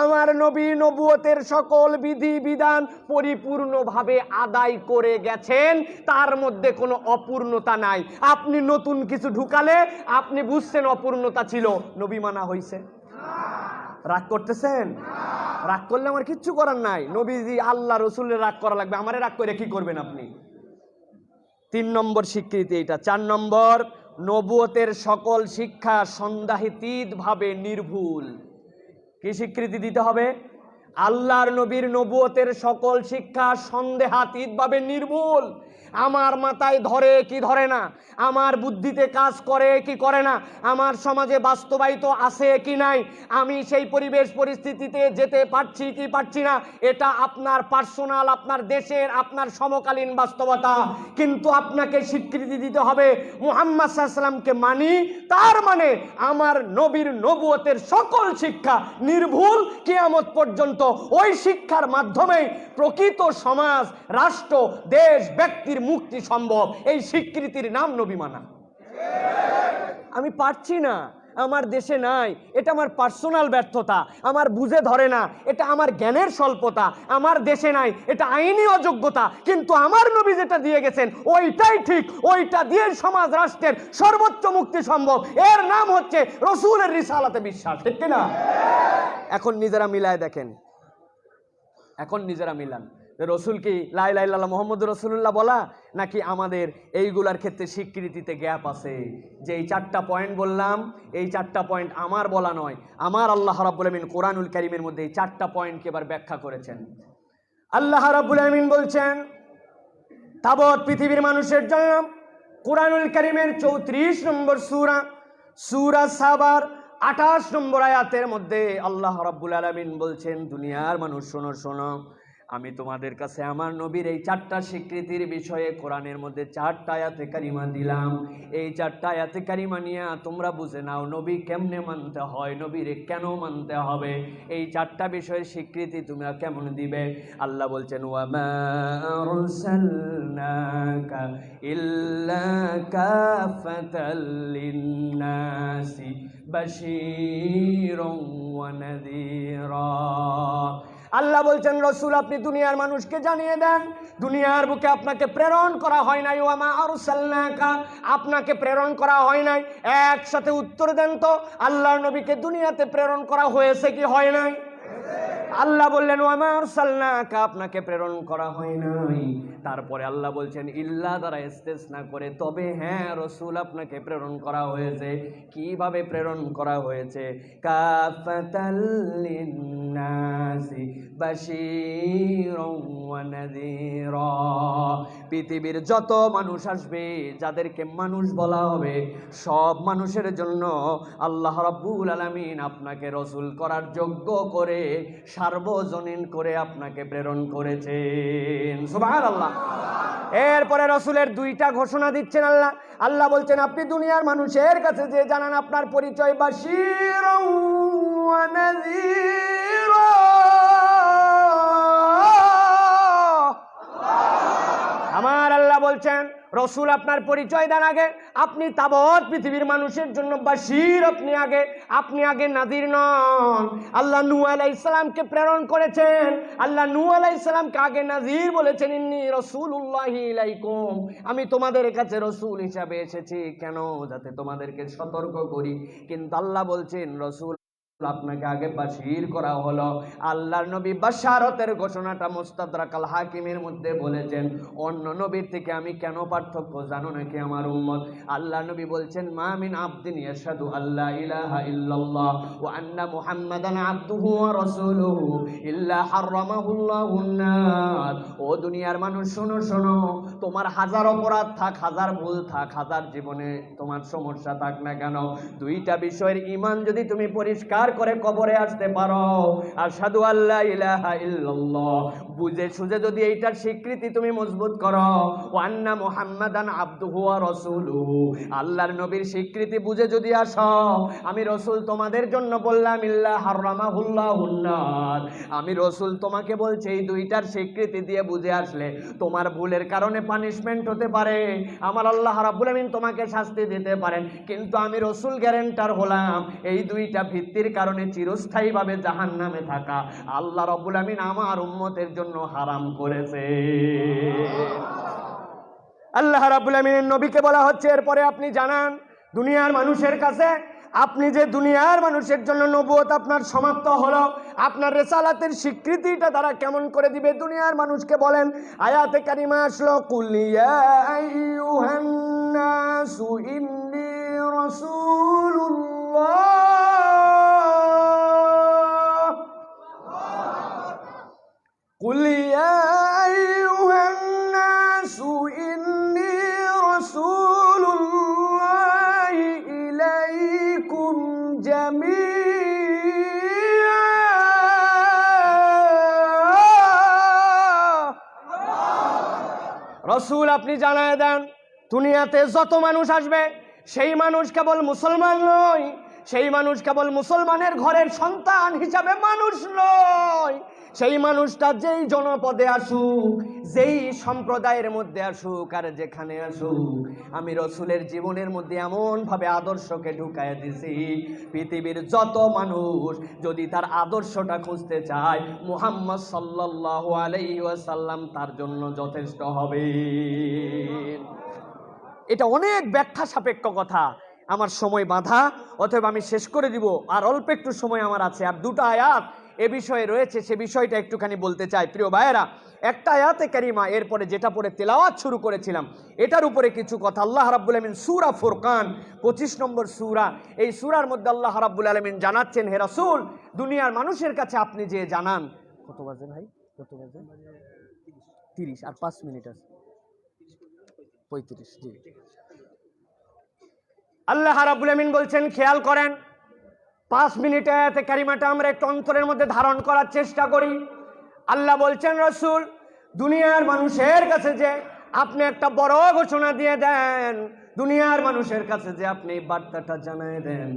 আমার নবীর নবুয়তের সকল বিধি বিধান পরিপূর্ণভাবে আদায় করে গেছেন, তার মধ্যে কোনো অপূর্ণতা নাই। আপনি নতুন কিছু ঢুকালে আপনি বুঝছেন অপূর্ণতা ছিল, নবী মানা হইছে? রাগ করতেছেন? রাগ করলে আমার কিচ্ছু করার নাই। নবীজি আল্লাহ রসুলের রাগ করা লাগবে, আমারে রাগ করে কি করবেন আপনি? 3 নম্বর স্বীকৃতি এটা। 4 নম্বর, নবুয়তের সকল শিক্ষা সন্দেহাতীতভাবে নির্ভুল। কি স্বীকৃতি দিতে হবে? আল্লাহর নবীর নবুয়তের সকল শিক্ষা সন্দেহাতীতভাবে নির্ভুল। আমার মাথায় ধরে কি ধরে না, আমার বুদ্ধিতে কাজ করে কি করে না, আমার সমাজে বাস্তবায়িত আছে কি নাই, আমি সেই পরিবেশ পরিস্থিতিতে যেতে পারছি কি পারছি না, এটা আপনার পার্সোনাল, আপনার দেশের, আপনার সমকালীন বাস্তবতা। কিন্তু আপনাকে স্বীকৃতি দিতে হবে মুহাম্মদ সাল্লাল্লাহু আলাইহি ওয়াসাল্লামকে মানি, তার মানে আমার নবীর নবুয়তের সকল শিক্ষা নির্ভুল, কিয়ামত পর্যন্ত ওই শিক্ষার মাধ্যমেই প্রকৃত সমাজ, রাষ্ট্র, দেশ, ব্যক্তির মুক্তি সম্ভব। এই স্বীকৃতির নাম নবী মানা। আমি পারছি না, আমার দেশে নাই, এটা আমার পার্সোনাল ব্যর্থতা, আমার বুঝে ধরে না, এটা আমার জ্ঞানের স্বল্পতা, আমার দেশে নাই, এটা আইনি অযোগ্যতা, কিন্তু আমার নবী যেটা দিয়ে গেছেন ওইটাই ঠিক, ওইটা দিয়ে সমাজ রাষ্ট্রের সর্বোচ্চ মুক্তি সম্ভব। এর নাম হচ্ছে রসুলের রিসালাতে বিশ্বাস, ঠিক না? এখন নিজেরা মিলায় দেখেন, এখন নিজেরা মিলান, রসুল কি লা ইলাহা ইল্লাল্লাহ মুহাম্মদুর রাসূলুল্লাহ বলা, নাকি আমাদের এইগুলার ক্ষেত্রে স্বীকৃতিতে গ্যাপ আছে? যে এই 4টা পয়েন্ট বললাম, এই 4টা পয়েন্ট আমার বলা নয়, আমার আল্লাহ রাব্বুল আমিন কোরআনুল কারীমের মধ্যে এই 4টা পয়েন্টকে এবার ব্যাখ্যা করেছেন। আল্লাহ রাব্বুল আমিন বলছেন তাবৎ পৃথিবীর মানুষের জন্য, কোরআনুল কারীমের 34 নম্বর সূরা সাবার 28 নম্বর আয়াতের মধ্যে আল্লাহ রাব্বুল আলামিন বলছেন, দুনিয়ার মানুষ শোনো শোনো, আমি তোমাদের কাছে আমার নবীর এই 4টা স্বীকৃতির বিষয়ে কোরআনের মধ্যে 4টা আয়াতে কারিমা দিলাম। এই 4টা আয়াতে কারিমা নিয়ে তোমরা বুঝে নাও নবী কেমনে মানতে হয়, নবীরে কেন মানতে হবে, এই 4টা বিষয়ের স্বীকৃতি তোমরা কেমন দিবে। আল্লাহ বলছেন ওয়ামা আরসালনাকা ইল্লা কাফাতাল লিন্নাসি বাশীরাও ওয়া নাযীরা। আল্লাহ বলছেন রসুল আপনি দুনিয়ার মানুষকে জানিয়ে দেন, দুনিয়ার বুকে আপনাকে প্রেরণ করা হয় নাই, ওয়ামা আরসালনাকা, আপনাকে প্রেরণ করা হয় নাই। একসাথে উত্তর দেন তো, আল্লাহর নবীকে দুনিয়াতে প্রেরণ করা হয়েছে কি হয় নাই? আল্লাহ বললেন ওয়ামা আরসালনাকা, আপনাকে প্রেরণ করা হয় নাই। তারপরে আল্লাহ বলছেন ইল্লা দ্বারা ইস্তেসনা করে, তবে হ্যাঁ রসুল আপনাকে প্রেরণ করা হয়েছে। কিভাবে প্রেরণ করা হয়েছে? কাফাতাল লিন্নাসি বাশীরাও ওয়া নাযীরা, পৃথিবীর যত মানুষ আসবে, যাদেরকে মানুষ বলা হবে, সব মানুষের জন্য আল্লাহ রাব্বুল আলামিন আপনাকে রসুল করার যোগ্য করে, সার্বজনীন করে আপনাকে প্রেরণ করেছেন। সুবহানাল্লাহ। এরপরে রসুলের 2টা ঘোষণা দিচ্ছেন আল্লাহ। আল্লাহ বলছেন আপনি দুনিয়ার মানুষের কাছে যে জানান আপনার পরিচয় বাশীরাও ওয়া নাযীরা। আমার আল্লাহ বলছেন রসুল আপনার পরিচয় দেন আগে, আপনি তাবৎ পৃথিবীর মানুষের জন্য বাশীর, আপনি আগে নাযীর নন। আল্লাহ নূহ আলাইহিস সালামকে প্রেরণ করেছেন, আল্লাহ নূহ আলাইহিস সালামকে আগে নাযীর বলেছেন, ইন্নী রাসূলুল্লাহি ইলাইকুম, আমি তোমাদের কাছে রসুল হিসাবে এসেছি, কেন? যাতে তোমাদেরকে সতর্ক করি। কিন্তু আল্লাহ বলছেন রসুল আপনাকে আগে বাশীর করা হলো। আল্লাহর নবী বাশারতের ঘোষণাটা মুস্তাদরাক আল হাকিমের মধ্যে বলেছেন, অন্য নবীর থেকে আমি কেন পার্থক্য জানো নাকি আমার উম্মত? আল্লাহ নবী বলছেন মা মিন আবদিন ইয়াশহাদু আল্লা ইলাহা ইল্লাল্লাহ ওয়া আন্না মুহাম্মাদান আবদুহু ওয়া রাসূলুহু ইল্লা হারামাহুল্লাহুন নার। ও দুনিয়ার মানুষ শোনো শোনো, তোমার হাজার অপরাধ থাক, হাজার ভুল থাক, হাজার জীবনে তোমার সমস্যা থাক না কেন, 2টা বিষয়ের ঈমান যদি তুমি পরিষ্কার পার করে কবরে আসতে পারো, আশহাদু আল্লা ইলাহা ইল্লাল্লাহ বুঝে সুঝে যদি এইটার স্বীকৃতি তুমি মজবুত করো, ওয়া আন্না মুহাম্মাদান আবদুহু ওয়া রাসূলুহু আল্লাহর নবীর স্বীকৃতি বুঝে যদি আসো, আমি রাসূল তোমাদের জন্য বললাম ইল্লা হারামাহুল্লাহুন নার, আমি রাসূল তোমাকে বলছি এই দুইটার স্বীকৃতি দিয়ে বুঝে আসলে তোমার ভুলের কারণে পানিশমেন্ট হতে পারে, আমার আল্লাহ রাব্বুল আমিন তোমাকে শাস্তি দিতে পারেন, কিন্তু আমি রাসূল গ্যারান্টার হলাম এই দুইটা ভিত্তির কারণে চিরস্থায়ীভাবে জাহান্নামে থাকা আল্লাহ রাব্বুল আমিন আমার উম্মতের জন্য হারাম করেছে। আল্লাহ রাব্বুল আমিনের নবীকে বলা হচ্ছে এরপরে আপনি জানান দুনিয়ার মানুষের কাছে, আপনি যে দুনিয়ার মানুষের জন্য নবুয়ত আপনার সমাপ্ত হলো, আপনার রিসালাতের স্বীকৃতিটা তারা কেমন করে দিবে দুনিয়ার মানুষকে বলেন। আয়াতে কারিমা আসলো কুল ইয়া আইয়ুহান নাসু ইন্নী রাসূলুল্লাহ, কুল ইয়া আইয়ুহান নাসু ইন্নী রাসূলুল্লাহ ইলাইকুম জামিআ, রাসূল আপনি জানায় দেন দুনিয়াতে যত মানুষ আসবে সেই মানুষ কেবল মুসলমান নয়, সেই মানুষ কেবল মুসলমানের ঘরের সন্তান হিসাবে মানুষ নয়, সেই মানুষটা যেই জনপদে আসুক, যেই সম্প্রদায়ের মধ্যে আসুক আর যেখানে আসুক, আমি রাসূলের জীবনের মধ্যে এমনভাবে আদর্শকে ঢুকায় দিছি পৃথিবীর যত মানুষ যদি তার আদর্শটা খুঁজতে চায় মুহাম্মদ সাল্লাল্লাহু আলাইহি ওয়াসাল্লাম তার জন্য যথেষ্ট হবে। এটা অনেক ব্যাখ্যা সাপেক্ষ কথা, আমার সময় বাঁধা, অতএব আমি শেষ করে দিব, আর অল্প একটু সময় আমার আছে, আর দুটো আয়াত এ বিষয়ে রয়েছে, সে বিষয়টা একটুখানি বলতে চাই। প্রিয় ভাইয়েরা, একটা আয়াতে কারিমা এরপরে যেটা পরে তেলাওয়াত শুরু করেছিলাম এটার উপরে কিছু কথা। আল্লাহ রাব্বুল আমিন সূরা ফুরকান 25 নম্বর সূরা, এই সূরার মধ্যে আল্লাহ রাব্বুল আলামিন জানাচ্ছেন হে রাসূল দুনিয়ার মানুষের কাছে আপনি যে জানান, কত বাজে ভাই, কত বাজে 30 আর 5 মিনিট আছে 35, জি। আল্লাহ রাব্বুল আমিন বলছেন খেয়াল করেন 5 মিনিটে আয়াতে কারিমাটা আমরা একটু অন্তরের মধ্যে ধারণ করার চেষ্টা করি। আল্লাহ বলছেন রাসূল দুনিয়ার মানুষের কাছে যে আপনি একটা বড় ঘোষণা দিয়ে দেন, দুনিয়ার মানুষের কাছে যে আপনি এই বার্তাটা জানায় দেন।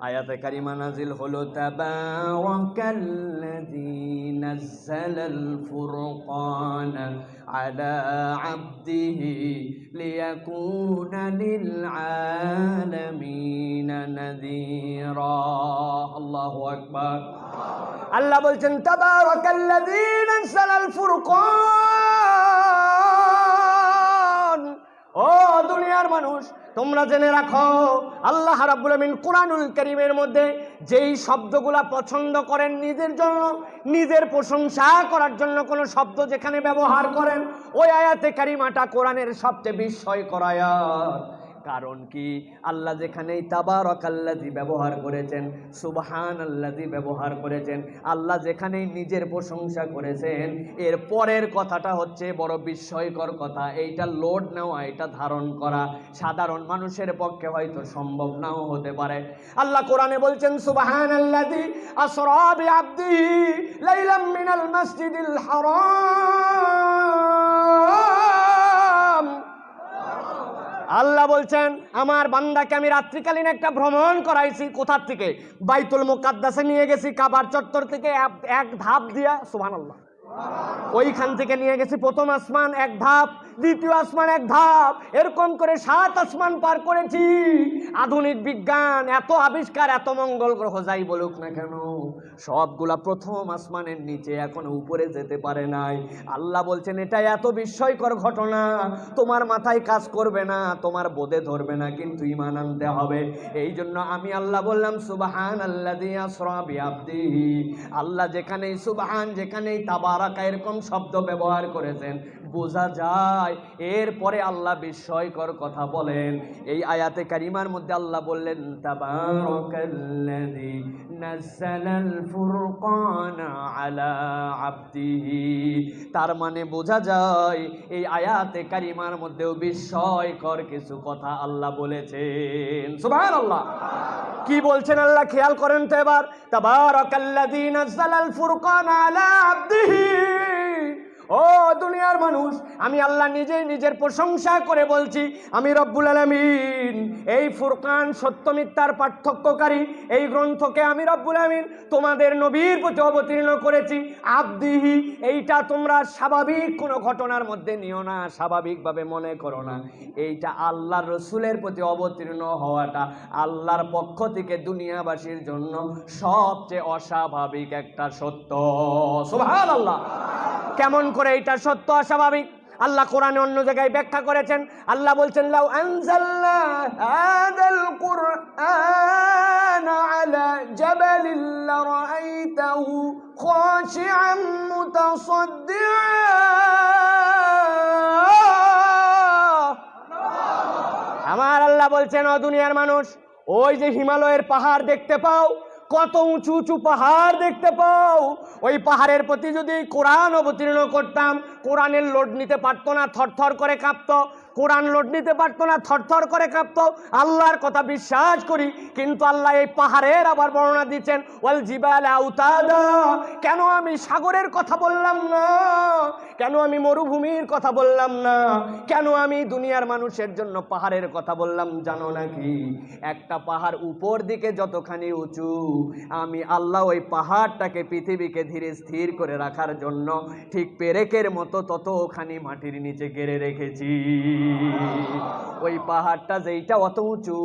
আয়াতে কারিমা নাজিল হলো তাবারাকাল্লাযী নাযালাল ফুরকানা আলা আবদিহি লিয়াকুনা লিল আলামিনা নাযীরা। আল্লাহু আকবার। আল্লাহ বলছেন তাবারাকাল্লাযী নাযালাল ফুরকান, ও দুনিয়ার মানুষ তোমরা জেনে রাখো আল্লাহ রাব্বুল আমিন কুরআনুল কারীমের মধ্যে যেই শব্দগুলা পছন্দ করেন নিজের জন্য, নিজের প্রশংসা করার জন্য কোন শব্দ যেখানে ব্যবহার করেন ওই আয়াতে কারিমাটা কোরআনের সবচেয়ে বিস্ময়কর আয়াত। কারণ কি আল্লাহ যেখানেই তাবারাকাল্লাযী ব্যবহার করেছেন, সুবহানাল্লাযী ব্যবহার করেছেন, আল্লাহ যেখানেই নিজের প্রশংসা করেছেন, এর পরের কথাটা হচ্ছে বড় বিস্ময়কর কথা। এইটা লোড নেওয়া, এটা ধারণ করা সাধারণ মানুষের পক্ষে হয়তো সম্ভব নাও হতে পারে। আল্লাহ কোরআনে বলছেন সুবহানাল্লাযী আসরা বিআবদিহি লাইলাম মিনাল মাসজিদিল হারাম। আল্লাহ বলছেন আমার বান্দাকে আমি রাত্রিকালীন একটা ভ্রমণ করাইছি। কোথার থেকে? বাইতুল মুকাদ্দাসে নিয়ে গেছি, কাবার চত্বর থেকে এক ধাপ দিয়া, সুবহানাল্লাহ, ওইখান থেকে নিয়ে গেছি প্রথম আসমান এক ধাপ, দ্বিতীয় আসমান এক ধাপ, এরকম করে 7 আসমান পার করেছি। আধুনিক বিজ্ঞান এত আবিষ্কার, এত মঙ্গল গ্রহ যাই বলুক না কেন, সবগুলা প্রথম আসমানের নিচে এখনো উপরে যেতে পারে নাই। আল্লাহ বলছেন এটা এত বিস্ময়কর ঘটনা, তোমার মাথায় কাজ করবে না, তোমার বোধে ধরবে না, কিন্তু ঈমান আনতে হবে। এই জন্য আমি আল্লাহ বললাম সুবহানাল্লাযী আসরা বিআবদিহি। আল্লাহ যেখানেই সুবহান, যেখানেই তাবারাক সাদাকা এরকম শব্দ ব্যবহার করেছেন, বোঝা যায় এরপরে আল্লাহ বিস্ময়কর কথা বলেন। এই আয়াতে কারিমার মধ্যে আল্লাহ বললেন তাবারাকাল্লাযী নাযালাল ফুরকানা আলা আবদিহি। তার মানে বোঝা যায় এই আয়াতে কারিমার মধ্যেও বিস্ময়কর কিছু কথা আল্লাহ বলেছেন। সুবহানাল্লাহ। কি বলছেন আল্লাহ খেয়াল করেন তো এবার। তাবারাকাল্লাযী নাযালাল ফুরকানা আলা আবদিহি। ও দুনিয়ার মানুষ, আমি আল্লাহ নিজেই নিজের প্রশংসা করে বলছি, আমি রব্বুল আলামিন এই ফুরকান সত্য মিথ্যার পার্থক্যকারী এই গ্রন্থকে আমি রব্বুল আলামিন তোমাদের নবীর প্রতি অবতীর্ণ করেছি। আবদিহি, এইটা তোমরা স্বাভাবিক কোনো ঘটনার মধ্যে নিও না, স্বাভাবিকভাবে মনে করো না। এইটা আল্লাহর রসুলের প্রতি অবতীর্ণ হওয়াটা আল্লাহর পক্ষ থেকে দুনিয়াবাসীর জন্য সবচেয়ে অস্বাভাবিক একটা সত্য। সুবহানাল্লাহ। কেমন করে এটা সত্য অস্বাভাবিক আল্লাহ কোরআনে অন্য জায়গায় ব্যাখ্যা করেছেন। আল্লাহ বলছেন লাউ আনজালনা হাযাল কুরআনা আলা জাবালিন লারাআইতাহু খাশিআন মুতাসাদ্দিআন। আমার আল্লাহ বলছেন, ও দুনিয়ার মানুষ, ওই যে হিমালয়ের পাহাড় দেখতে পাও, কত উঁচু উঁচু পাহাড় দেখতে পাও, ওই পাহাড়ের প্রতি যদি কোরআন অবতীর্ণ করতাম, কোরআনের লোড নিতে পারতো না, থরথর করে কাঁপতো। কোরআন লোড নিতে পারতো না, থরথর করে কাঁপতো। আল্লাহর কথা বিশ্বাস করি, কিন্তু আল্লাহ এই পাহাড়ের আবার বর্ণনা দিচ্ছেন ওয়াল জিবালা আউতাদা। কেন আমি সাগরের কথা বললাম না? কেন আমি মরুভূমির কথা বললাম না? কেন আমি দুনিয়ার মানুষের জন্য পাহাড়ের কথা বললাম জানো নাকি? একটা পাহাড় উপর দিকে যতখানি উঁচু, আমি আল্লাহ ওই পাহাড়টাকে পৃথিবীকে ধীরে স্থির করে রাখার জন্য ঠিক পেরেকের মতো ততখানি মাটির নিচে গেড়ে রেখেছি। ওই পাহাড়টা যেইটা অত উঁচু,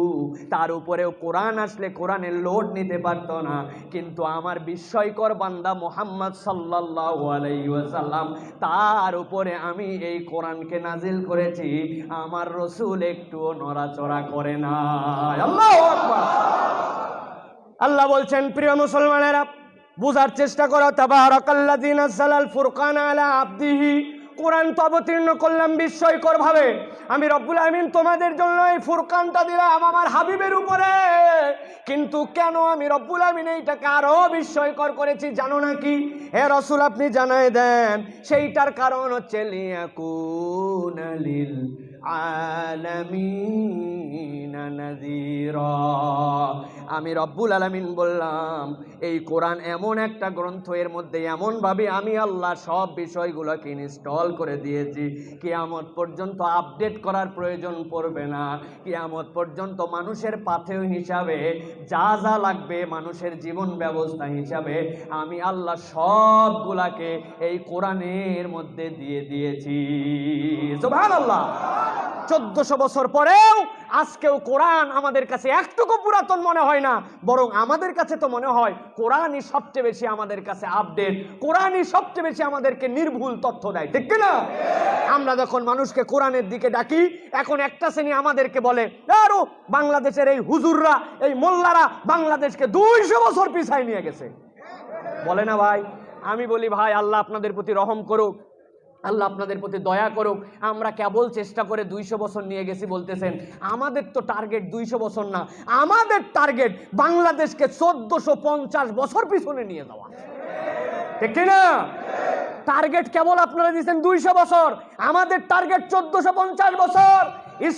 তার উপরেও কোরআন আসলে কোরআনের লোড নিতে পারতো না, কিন্তু আমার বিস্ময়কর বান্দা মুহাম্মদ সাল্লাল্লাহু আলাইহি ওয়াসাল্লাম, তার উপরে আমি এই কোরআনকে নাজিল করেছি। আমার রসুল একটুও নড়াচড়া করে না। আল্লাহু আকবার। আল্লাহ বলছেন, প্রিয় মুসলমানেরা বুঝার চেষ্টা করো। তাবারাকাল্লাযী নাযালাল ফুরকানা আলা আবদিহি। কোরআন তো অবতীর্ণ করলাম বিস্ময়কর ভাবে, আমি রব্বুল আলামিন তোমাদের জন্য এই ফুরকানটা দিলাম আমার হাবিবের উপরে, কিন্তু কেন আমি রব্বুল আলামিন এইটাকে আরো বিস্ময়কর করেছি জানো নাকি? হে রাসূল, আপনি জানায় দেন। সেইটার কারণ হচ্ছে লিয়াকুনা লিল আলামিনা নাযীরা। আমি রব্বুল আলামিন বললাম এই কোরআন এমন একটা গ্রন্থ, এর মধ্যে এমনভাবে আমি আল্লাহ সব বিষয়গুলোকে ইনস্টল করে দিয়েছি, কিয়ামত পর্যন্ত আপডেট করার প্রয়োজন পড়বে না। কিয়ামত পর্যন্ত মানুষের পাথেয় হিসাবে যা যা লাগবে, মানুষের জীবন ব্যবস্থা হিসাবে আমি আল্লাহ সবগুলাকে এই কোরআনের মধ্যে দিয়ে দিয়েছি। সুবহানাল্লাহ। 1400 বছর পরেও আজকেও কোরআন আমাদের কাছে একটুকু পুরাতন মনে হয় না, বরং আমাদের কাছে তো মনে হয় কোরআনই সবচেয়ে বেশি আমাদের কাছে আপডেট, কোরআনই সবচেয়ে বেশি আমাদেরকে নির্ভুল তথ্য দেয়, ঠিক কিনা? আমরা যখন মানুষকে কোরআনের দিকে ডাকি, এখন একটা শ্রেণী আমাদেরকে বলে আরো বাংলাদেশের এই হুজুররা, এই মোল্লারা বাংলাদেশকে 200 বছর পিছায় নিয়ে গেছে, বলে না ভাই? আমি বলি ভাই, আল্লাহ আপনাদের প্রতি রহম করুক, আল্লাহ আপনাদের প্রতি দয়া করুক। আমরা কেবল চেষ্টা করে 200 বছর নিয়ে গেছি বলতেছেন, আমাদের তো টার্গেট 200 বছর না, আমাদের টার্গেট বাংলাদেশকে 1450 বছর পিছনে নিয়ে যাওয়া, ঠিক না? টার্গেট কেবল আপনারা দিয়েছেন 200 বছর, আমাদের টার্গেট 1450 বছর।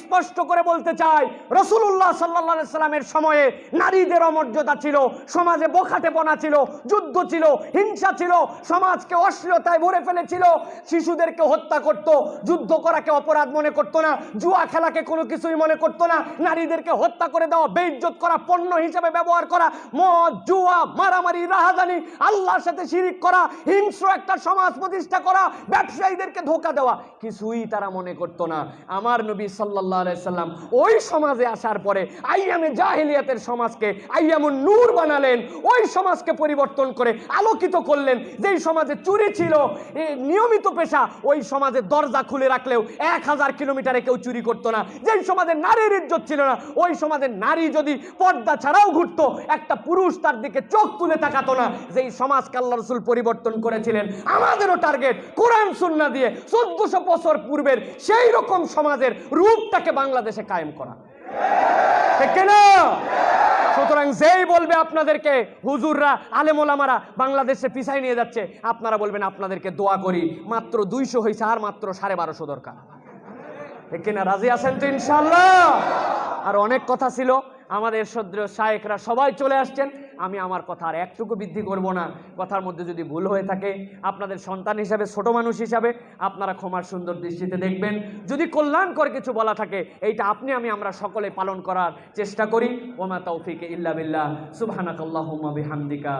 স্পষ্ট করে বলতে চাই, রাসূলুল্লাহ সাল্লাল্লাহু আলাইহি সাল্লামের সময়ে নারীদের অমর্যাদা ছিল, সমাজে বখাটেপনা ছিল, যুদ্ধ ছিল, হিংসা ছিল, সমাজকে অশ্লীলতায় ভরে ফেলেছিল, শিশুদেরকে হত্যা করত, যুদ্ধ করাকে অপরাধ মনে করতো না, জুয়া খেলাকে কোনো কিছুই মনে করতো না, নারীদেরকে হত্যা করে দেওয়া, বেইজ্জত করা, পণ্য হিসেবে ব্যবহার করা, মদ, জুয়া, মারামারি, রাহাজানি, আল্লাহর সাথে শিরিক করা, হিংস্র একটা সমাজ প্রতিষ্ঠা করা, ব্যবসায়ীদেরকে ধোঁকা দেওয়া, কিছুই তারা মনে করতো না। আমার নবী সাল্লাল্লাহু আলাইহি সাল্লাম ওই সমাজে আসার পরে আইয়ামে জাহিলিয়াতের সমাজকে আইয়ামুন নূর বানালেন, ওই সমাজকে পরিবর্তন করে আলোকিত করলেন। যেই সমাজে চুরি ছিল নিয়মিত পেশা, ওই সমাজে দরজা খুলে রাখলেও 1000 কিলোমিটারে কেউ চুরি করতো না। যেই সমাজে নারীর ইজ্জত ছিল না, ওই সমাজে নারী যদি পর্দা ছাড়াও ঘুরতো, একটা পুরুষ তার দিকে চোখ তুলে তাকাতো না। যেই সমাজকে আল্লাহ রাসূল পরিবর্তন করেছিলেন, আমাদেরও টার্গেট কোরআন সুন্নাহ দিয়ে 1400 বছর পূর্বের সেই রকম সমাজের রূপটাকে বাংলাদেশে কায়েম করা, ঠিক না? সুতরাং যেই বলবে আপনাদেরকে হুজুররা আলেম ওলামারা বাংলাদেশে পিছাই নিয়ে যাচ্ছে, আপনারা বলবেন আপনাদেরকে দোয়া করি, মাত্র 200 হয়েছে, আর মাত্র 1250 দরকার, ঠিক না? রাজি আছেন তো ইনশাআল্লাহ? আর অনেক কথা ছিল, আমাদের শ্রদ্ধেয় শায়েখরা সবাই চলে আসছেন। আমি আমার কথা আর একটুকু বৃদ্ধি করব না। কথার মধ্যে যদি ভুল হয়ে থাকে, আপনাদের সন্তান হিসাবে, ছোট মানুষ হিসাবে আপনারা ক্ষমার সুন্দর দৃষ্টিতে দেখবেন। যদি কল্যাণকর কিছু বলা থাকে, এইটা আপনি আমরা সকলে পালন করার চেষ্টা করি। ওমা তাওফিকে ইল্লা বিল্লাহ, সুবহানাকাল্লাহুম্মা বিহামদিকা,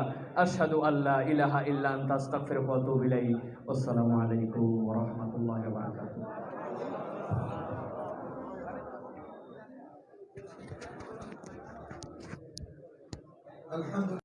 আশহাদু আল্লা ইলাহা ইল্লা আনতা, আস্তাগফিরুকা ওয়া আতুবু ইলাইক। আসসালামু আলাইকুম ওয়া রাহমাতুল্লাহি ওয়া বারাকাতুহু। আলহামদুলিল্লাহ।